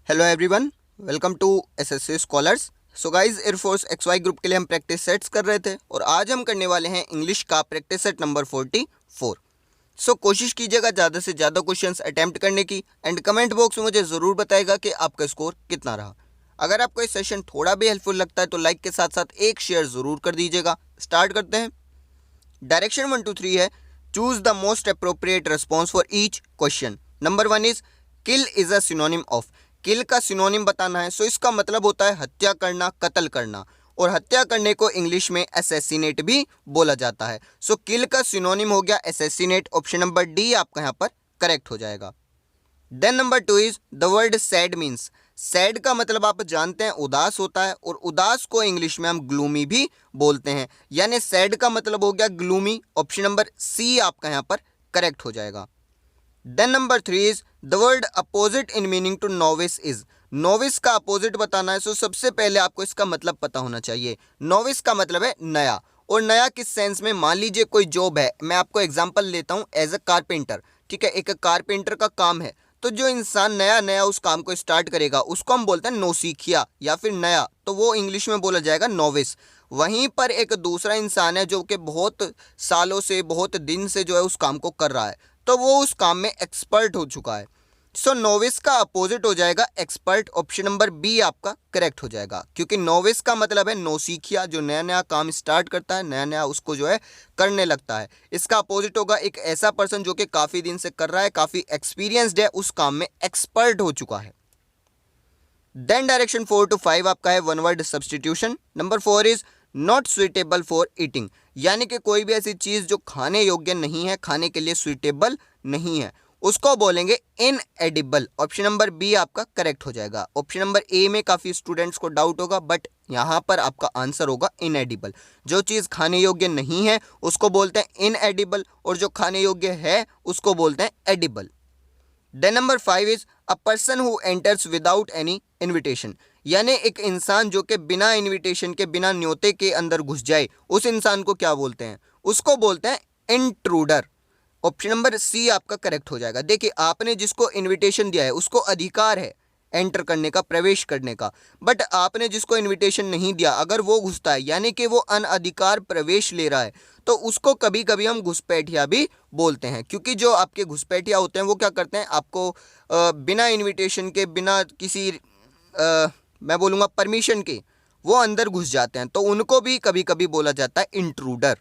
Hello everyone, welcome to SSC scholars. So guys, air force XY group के लिए हम practice sets कर रहे थे और आज हम करने वाले हैं इंग्लिश का प्रैक्टिस सेट नंबर 44। सो कोशिश कीजिएगा ज़्यादा से ज़्यादा क्वेश्चंस अटेम्प्ट करने की एंड कमेंट बॉक्स में मुझे ज़रूर बताएगा कि आपका स्कोर कितना रहा। अगर आपको ये सेशन थोड़ा भी हेल्पफुल लगता है तो लाइक के साथ साथ एक शेयर ज़रूर कर दीजिएगा। स्टार्ट करते हैं। डायरेक्शन 1 2 3 है, choose the most appropriate response for each question. Number 1 is kill is a synonym of. Kill का सिनोनिम बताना है। सो इसका मतलब होता है हत्या करना, कत्ल करना, और हत्या करने को इंग्लिश में असैसिनेट भी बोला जाता है। सो किल का सिनोनिम हो गया असैसिनेट। ऑप्शन नंबर डी आपका यहाँ पर करेक्ट हो जाएगा। Then number 2 is the word said means. Said का मतलब आप जानते हैं उदास होता है, और उदास को इंग्लिश में हम ग्लूमी भी बोलते हैं, यानी सैड का मतलब हो गया ग्लूमी। ऑप्शन नंबर सी आपका यहाँ पर करेक्ट हो जाएगा। Then number 3 is the word opposite in meaning to novice is. Novice का अपोजिट बताना है। सो सबसे पहले आपको इसका मतलब पता होना चाहिए। नोविस का मतलब है नया, और नया किस सेंस में? मान लीजिए कोई जॉब है, मैं आपको एग्जांपल लेता हूँ एज अ कारपेंटर। ठीक है, एक कारपेंटर का काम है, तो जो इंसान नया नया उस काम को स्टार्ट करेगा उसको हम बोलते हैं नौसिखिया या फिर नया, तो वो इंग्लिश में बोला जाएगा नोविस। वहीं पर एक दूसरा इंसान है जो कि बहुत सालों से, बहुत दिन से जो है उस काम को कर रहा है, तो वो उस काम में एक्सपर्ट हो चुका है। सो नोविस का अपोजिट हो जाएगा एक्सपर्ट। ऑप्शन नंबर बी आपका करेक्ट हो जाएगा, क्योंकि नोविस का मतलब है नौसिखिया, जो नया नया काम स्टार्ट करता है, नया नया उसको जो है करने लगता है। इसका अपोजिट होगा एक ऐसा पर्सन जो कि काफ़ी दिन से कर रहा है, काफ़ी एक्सपीरियंसड है, उस काम में एक्सपर्ट हो चुका है। देन डायरेक्शन 4 to 5 आपका है one word substitution. Number 4 is not suitable for eating, यानी कि कोई भी ऐसी चीज़ जो खाने योग्य नहीं है, खाने के लिए सुइटेबल नहीं है, उसको बोलेंगे इनएडिबल। ऑप्शन नंबर बी आपका करेक्ट हो जाएगा। ऑप्शन नंबर ए में काफ़ी स्टूडेंट्स को डाउट होगा, बट यहाँ पर आपका आंसर होगा इनएडिबल। जो चीज़ खाने योग्य नहीं है उसको बोलते हैं इनएडिबल, और जो खाने योग्य है उसको बोलते हैं edible. Then number 5 is a person who enters without any invitation, यानी एक इंसान जो कि बिना इन्विटेशन के, बिना न्योते के अंदर घुस जाए, उस इंसान को क्या बोलते हैं? उसको बोलते हैं इंट्रूडर। ऑप्शन नंबर सी आपका करेक्ट हो जाएगा। देखिए, आपने जिसको इनविटेशन दिया है उसको अधिकार है एंटर करने का, प्रवेश करने का, बट आपने जिसको इनविटेशन नहीं दिया अगर वो घुसता है, यानी कि वो अनअधिकार प्रवेश ले रहा है, तो उसको कभी कभी हम घुसपैठिया भी बोलते हैं। क्योंकि जो आपके घुसपैठिया होते हैं वो क्या करते हैं, आपको बिना इनविटेशन के, बिना किसी मैं बोलूँगा परमिशन के, वो अंदर घुस जाते हैं, तो उनको भी कभी कभी बोला जाता है intruder.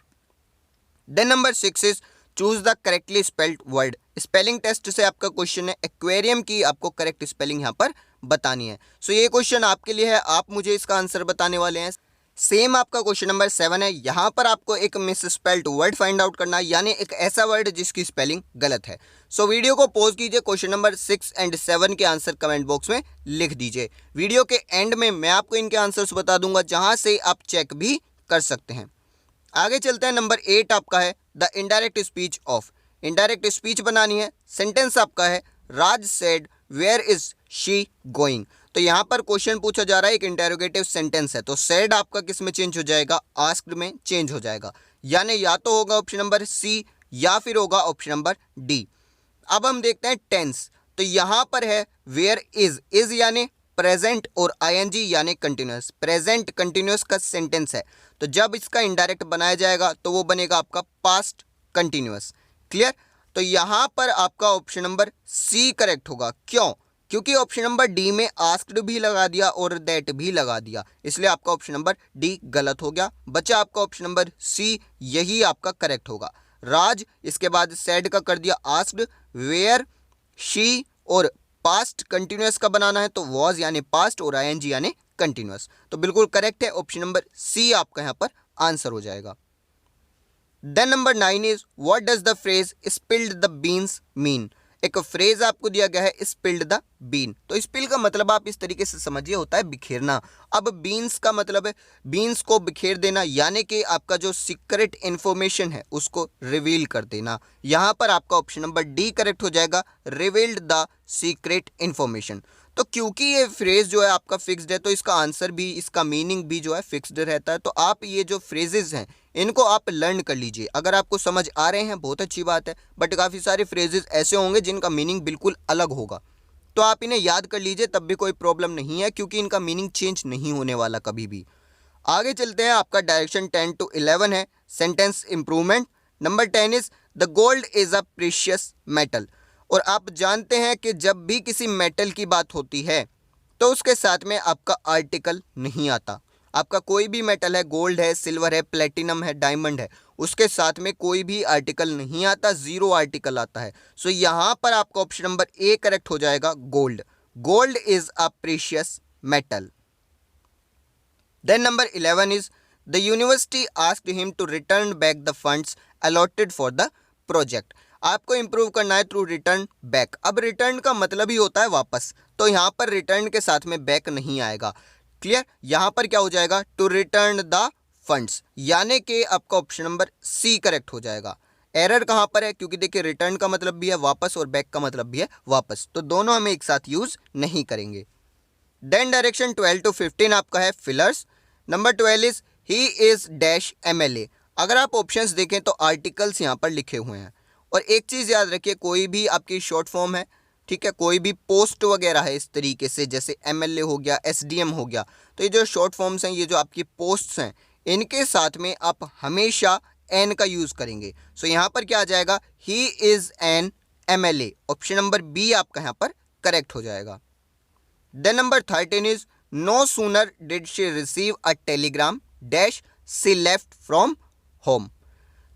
Then number 6 is choose the correctly spelled word. Spelling test से आपका क्वेश्चन है, एक्वेरियम की आपको करेक्ट स्पेलिंग यहाँ पर बतानी है। सो ये क्वेश्चन आपके लिए है, आप मुझे इसका आंसर बताने वाले हैं। सेम आपका क्वेश्चन नंबर 7 है, यहाँ पर आपको एक miss spelled word find out करना है, यानी एक ऐसा वर्ड जिसकी स्पेलिंग गलत है। सो वीडियो को पॉज कीजिए, क्वेश्चन नंबर 6 एंड 7 के आंसर कमेंट बॉक्स में लिख दीजिए। वीडियो के एंड में मैं आपको इनके आंसर्स बता दूंगा, जहाँ से आप चेक भी कर सकते हैं। आगे चलते हैं। नंबर 8 आपका है the indirect speech of. Indirect speech बनानी है। सेंटेंस आपका है Raj said where is she going. तो यहाँ पर क्वेश्चन पूछा जा रहा है, एक इंटेरोगेटिव सेंटेंस है, तो सेड आपका किस में चेंज हो जाएगा? आस्क्ड में चेंज हो जाएगा, यानी या तो होगा ऑप्शन नंबर सी या फिर होगा ऑप्शन नंबर डी। अब हम देखते हैं टेंस। तो यहाँ पर है वेयर इज यानी प्रेजेंट, और आईएनजी यानी कंटिन्यूअस। प्रेजेंट कंटिन्यूअस का सेंटेंस है, तो जब इसका इनडायरेक्ट बनाया जाएगा तो वो बनेगा आपका पास्ट कंटिन्यूअस। क्लियर? तो यहाँ पर आपका ऑप्शन नंबर सी करेक्ट होगा। क्यों? क्योंकि ऑप्शन नंबर डी में आस्क्ड भी लगा दिया और दैट भी लगा दिया, इसलिए आपका ऑप्शन नंबर डी गलत हो गया। बचा आपका ऑप्शन नंबर सी, यही आपका करेक्ट होगा। राज, इसके बाद सेड का कर दिया आस्क्ड, वेयर, शी, और पास्ट कंटिन्यूअस का बनाना है तो वॉज यानी पास्ट, और आईएनजी यानी कंटिन्यूअस। तो बिल्कुल करेक्ट है, ऑप्शन नंबर सी आपका यहाँ पर आंसर हो जाएगा। Then number 9 is what does the phrase spilled the beans mean. एक फ्रेज आपको दिया गया है स्पिल्ड द बीन, तो स्पिल का मतलब आप इस तरीके से समझिए होता है बिखेरना। अब बीन्स का मतलब है बीन्स को बिखेर देना, यानी कि आपका जो सीक्रेट इन्फॉर्मेशन है उसको रिवील कर देना। यहाँ पर आपका ऑप्शन नंबर डी करेक्ट हो जाएगा, रिवील्ड द सीक्रेट इन्फॉर्मेशन। तो क्योंकि ये फ्रेज जो है आपका फिक्स्ड है, तो इसका आंसर भी, इसका मीनिंग भी जो है फिक्स्ड रहता है। तो आप ये जो फ्रेजेस हैं इनको आप लर्न कर लीजिए। अगर आपको समझ आ रहे हैं बहुत अच्छी बात है, बट काफ़ी सारे फ्रेजेस ऐसे होंगे जिनका मीनिंग बिल्कुल अलग होगा। तो आप इन्हें याद कर लीजिए, तब भी कोई प्रॉब्लम नहीं है, क्योंकि इनका मीनिंग चेंज नहीं होने वाला कभी भी। आगे चलते हैं, आपका डायरेक्शन 10 to 11 है, sentence improvement. Number 10 is the gold is a precious metal. और आप जानते हैं कि जब भी किसी मेटल की बात होती है तो उसके साथ में आपका आर्टिकल नहीं आता। आपका कोई भी मेटल है, गोल्ड है, सिल्वर है, प्लेटिनम है, डायमंड है, उसके साथ में कोई भी आर्टिकल नहीं आता, जीरो आर्टिकल आता है। सो यहाँ पर आपका ऑप्शन नंबर ए करेक्ट हो जाएगा, gold. Gold is a precious metal. Then number 11 is the university asked him to return back the funds allotted for the project. आपको इंप्रूव करना है थ्रू रिटर्न बैक। अब रिटर्न का मतलब ही होता है वापस, तो यहाँ पर रिटर्न के साथ में बैक नहीं आएगा। क्लियर? यहाँ पर क्या हो जाएगा, टू रिटर्न द फंड्स, यानी कि आपका ऑप्शन नंबर सी करेक्ट हो जाएगा। एरर कहाँ पर है, क्योंकि देखिए रिटर्न का मतलब भी है वापस और बैक का मतलब भी है वापस, तो दोनों हम एक साथ यूज नहीं करेंगे। देन डायरेक्शन 12 to 15 आपका है fillers. Number 12 is he is dash MLA। अगर आप ऑप्शंस देखें तो आर्टिकल्स यहाँ पर लिखे हुए हैं, और एक चीज़ याद रखिए, कोई भी आपकी शॉर्ट फॉर्म है, ठीक है, कोई भी पोस्ट वगैरह है इस तरीके से, जैसे MLA हो गया, SDM हो गया, तो ये जो शॉर्ट फॉर्म्स हैं, ये जो आपकी पोस्ट्स हैं, इनके साथ में आप हमेशा एन का यूज़ करेंगे। सो यहाँ पर क्या आ जाएगा, he is an MLA। Option number B आपका यहाँ पर करेक्ट हो जाएगा। Then number 13 is no sooner did she receive a telegram dash she left from home।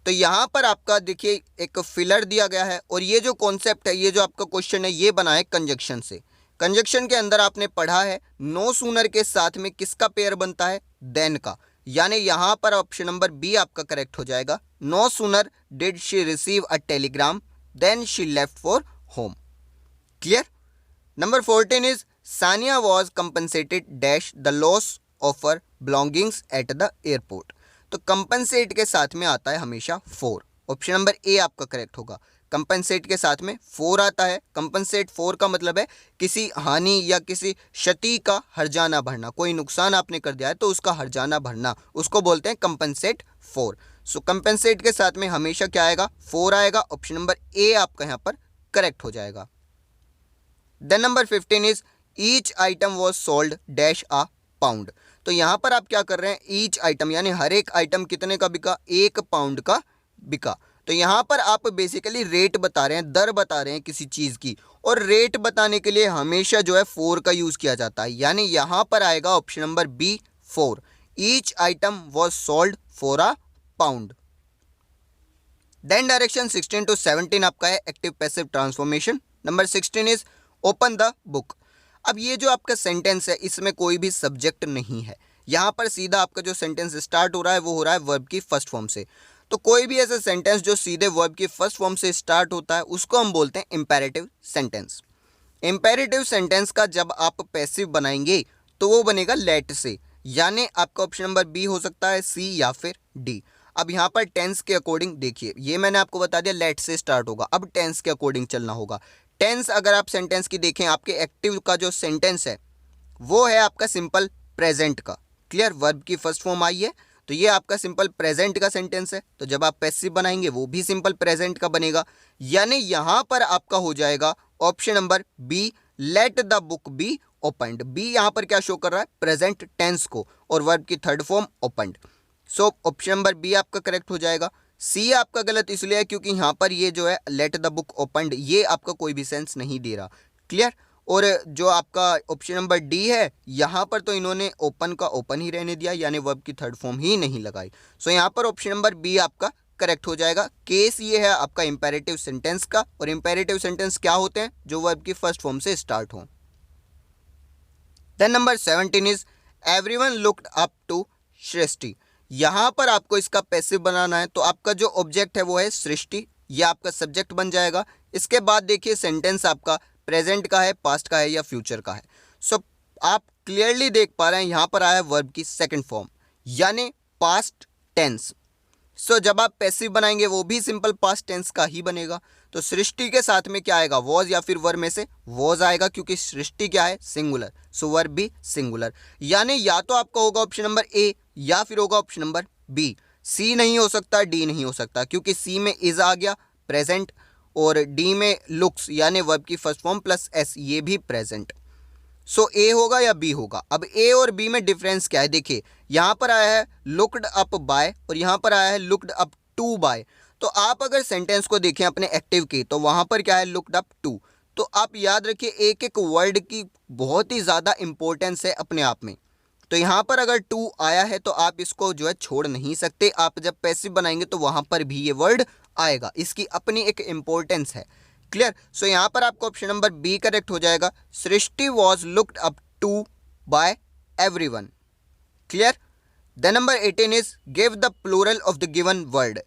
तो यहाँ पर आपका देखिए एक फिलर दिया गया है, और ये जो कॉन्सेप्ट है, ये जो आपका क्वेश्चन है, ये बना है कंजक्शन से। कंजक्शन के अंदर आपने पढ़ा है नो सूनर के साथ में किसका पेयर बनता है, देन का, यानी यहाँ पर ऑप्शन नंबर बी आपका करेक्ट हो जाएगा। No sooner did she receive a telegram then she left for home. Clear? Number 14 is Sania was compensated dash the loss of her belongings at the airport. तो compensate के साथ में आता है हमेशा 4। ऑप्शन नंबर ए आपका करेक्ट होगा। Compensate के साथ में 4 आता है। कंपनसेट 4 का मतलब है किसी हानि या किसी क्षति का हर्जाना भरना। कोई नुकसान आपने कर दिया है तो उसका हर्जाना भरना, उसको बोलते हैं कंपनसेट 4। सो कंपनसेट के साथ में हमेशा क्या आएगा, 4 आएगा। ऑप्शन नंबर ए आपका यहाँ पर करेक्ट हो जाएगा। Then number 15 is each item was sold dash a pound. तो यहाँ पर आप क्या कर रहे हैं, ईच आइटम यानी हर एक आइटम कितने का बिका, 1 पाउंड का बिका। तो यहाँ पर आप बेसिकली रेट बता रहे हैं, दर बता रहे हैं किसी चीज़ की, और रेट बताने के लिए हमेशा जो है 4 का यूज़ किया जाता है, यानी यहाँ पर आएगा option number B 4। Each item was sold for a pound. Then direction 16 to 17 आपका है active passive transformation. Number 16 is open the book. अब ये जो आपका सेंटेंस है, इसमें कोई भी सब्जेक्ट नहीं है। यहाँ पर सीधा आपका जो सेंटेंस स्टार्ट हो रहा है वो हो रहा है वर्ब की फर्स्ट फॉर्म से। तो कोई भी ऐसा सेंटेंस जो सीधे वर्ब की फर्स्ट फॉर्म से स्टार्ट होता है उसको हम बोलते हैं इंपेरेटिव सेंटेंस। इंपेरेटिव सेंटेंस का जब आप पैसिव बनाएंगे तो वो बनेगा लेट से, यानी आपका ऑप्शन नंबर बी हो सकता है, सी या फिर डी। अब यहाँ पर टेंस के अकॉर्डिंग देखिए, ये मैंने आपको बता दिया लेट से स्टार्ट होगा, अब टेंस के अकॉर्डिंग चलना होगा। टेंस अगर आप सेंटेंस की देखें, आपके एक्टिव का जो सेंटेंस है वो है आपका सिंपल प्रेजेंट का। क्लियर? वर्ब की फर्स्ट फॉर्म आई है तो ये आपका सिंपल प्रेजेंट का सेंटेंस है, तो जब आप पैसिव बनाएंगे वो भी सिंपल प्रेजेंट का बनेगा, यानी यहाँ पर आपका हो जाएगा option number B, let the book be opened. B यहाँ पर क्या शो कर रहा है, प्रेजेंट टेंस को, और वर्ब की third form opened. So option number B आपका करेक्ट हो जाएगा। सी आपका गलत इसलिए है क्योंकि यहाँ पर ये जो है लेट द बुक ओपनड, ये आपका कोई भी सेंस नहीं दे रहा। क्लियर? और जो आपका ऑप्शन नंबर डी है, यहाँ पर तो इन्होंने ओपन का ओपन ही रहने दिया, यानी वर्ब की थर्ड फॉर्म ही नहीं लगाई। सो यहाँ पर ऑप्शन नंबर बी आपका करेक्ट हो जाएगा। केस ये है आपका इंपेरेटिव सेंटेंस का, और इंपेरेटिव सेंटेंस क्या होते हैं, जो वर्ब की फर्स्ट फॉर्म से स्टार्ट हो। Then number 17 is everyone looked up to Srishti. यहाँ पर आपको इसका पैसिव बनाना है, तो आपका जो ऑब्जेक्ट है वो है सृष्टि, यह आपका सब्जेक्ट बन जाएगा। इसके बाद देखिए सेंटेंस आपका प्रेजेंट का है, पास्ट का है या फ्यूचर का है। सो आप क्लियरली देख पा रहे हैं यहाँ पर आया वर्ब की सेकंड फॉर्म, यानी पास्ट टेंस। सो जब आप पैसिव बनाएंगे वो भी सिंपल पास्ट टेंस का ही बनेगा। तो सृष्टि के साथ में क्या आएगा, वॉज या फिर वर में से वॉज आएगा, क्योंकि सृष्टि क्या है, सिंगुलर। सो वर्ब भी सिंगुलर, यानी या तो आपका होगा ऑप्शन नंबर ए या फिर होगा ऑप्शन नंबर बी। सी नहीं हो सकता, डी नहीं हो सकता, क्योंकि सी में इज आ गया प्रेजेंट, और डी में लुक्स यानी वर्ब की फर्स्ट फॉर्म प्लस एस ये भी प्रेजेंट। सो ए होगा या बी होगा। अब ए और बी में डिफरेंस क्या है, देखिए यहाँ पर आया है लुक्ड अप बाय और यहाँ पर आया है लुक्ड अप टू बाय। तो आप अगर सेंटेंस को देखें अपने एक्टिव की तो वहाँ पर क्या है लुक्ड अप टू। तो आप याद रखिए एक एक वर्ड की बहुत ही ज़्यादा इंपॉर्टेंस है अपने आप में। तो यहाँ पर अगर टू आया है तो आप इसको जो है छोड़ नहीं सकते, आप जब पैसिव बनाएंगे तो वहाँ पर भी ये वर्ड आएगा, इसकी अपनी एक इम्पोर्टेंस है। क्लियर। सो यहाँ पर आपको ऑप्शन नंबर बी करेक्ट हो जाएगा। Srishti was looked up to by everyone. Clear. The number 18 is give the plural of the given word.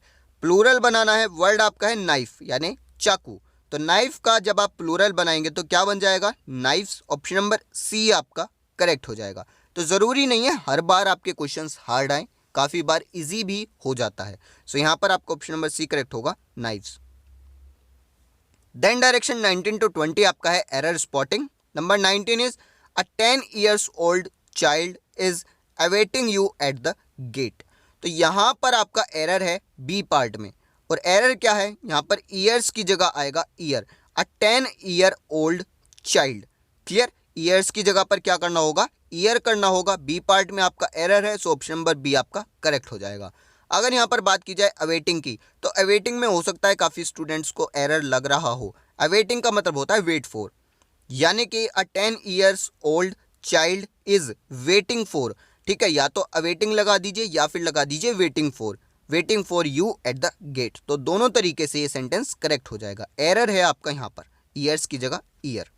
Plural बनाना है, वर्ड आपका है नाइफ यानी चाकू। तो नाइफ का जब आप प्लूरल बनाएंगे तो क्या बन जाएगा नाइफ्स। ऑप्शन नंबर सी आपका करेक्ट हो जाएगा। तो ज़रूरी नहीं है हर बार आपके क्वेश्चंस हार्ड आए, काफ़ी बार इजी भी हो जाता है। सो यहाँ पर आपको ऑप्शन नंबर सी करेक्ट होगा नाइफ्स। देन डायरेक्शन 19 to 20 आपका है error spotting. Number 19 is a 10 years old child is awaiting you at the gate. तो यहाँ पर आपका एरर है बी पार्ट में, और एरर क्या है यहाँ पर ईयर्स की जगह आएगा ईयर। अ 10 year old child. Clear. Years की जगह पर क्या करना होगा ईयर करना होगा। बी पार्ट में आपका एरर है, सो ऑप्शन नंबर बी आपका करेक्ट हो जाएगा। अगर यहाँ पर बात की जाए अवेटिंग की तो अवेटिंग में हो सकता है काफ़ी स्टूडेंट्स को एरर लग रहा हो। अवेटिंग का मतलब होता है वेट फॉर, यानी कि अ 10 years old child is waiting for. ठीक है, या तो अवेटिंग लगा दीजिए या फिर लगा दीजिए waiting for you at the gate. तो दोनों तरीके से ये सेंटेंस करेक्ट हो जाएगा। एरर है आपका यहाँ पर ईयर्स की जगह year.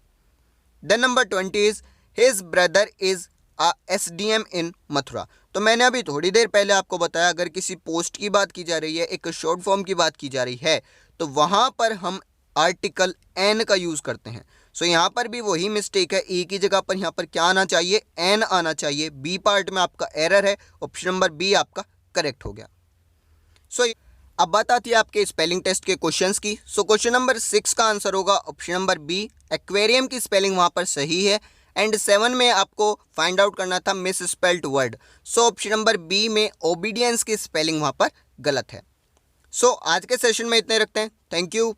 Then number 20 is his brother is a SDM in Mathura. तो मैंने अभी थोड़ी देर पहले आपको बताया अगर किसी पोस्ट की बात की जा रही है, एक शॉर्ट फॉर्म की बात की जा रही है, तो वहाँ पर हम आर्टिकल एन का यूज़ करते हैं। सो यहाँ पर भी वही मिस्टेक है, ई की जगह पर यहाँ पर क्या आना चाहिए एन आना चाहिए। बी पार्ट में आपका एरर है, ऑप्शन नंबर बी आपका करेक्ट हो गया। सो अब बात आती है आपके स्पेलिंग टेस्ट के क्वेश्चंस की। सो क्वेश्चन नंबर 6 का आंसर होगा ऑप्शन नंबर बी, एक्वेरियम की स्पेलिंग वहाँ पर सही है। एंड 7 में आपको फाइंड आउट करना था misspelled word. So option number B में ओबीडियंस की स्पेलिंग वहाँ पर गलत है। सो आज के सेशन में इतने रखते हैं। Thank you.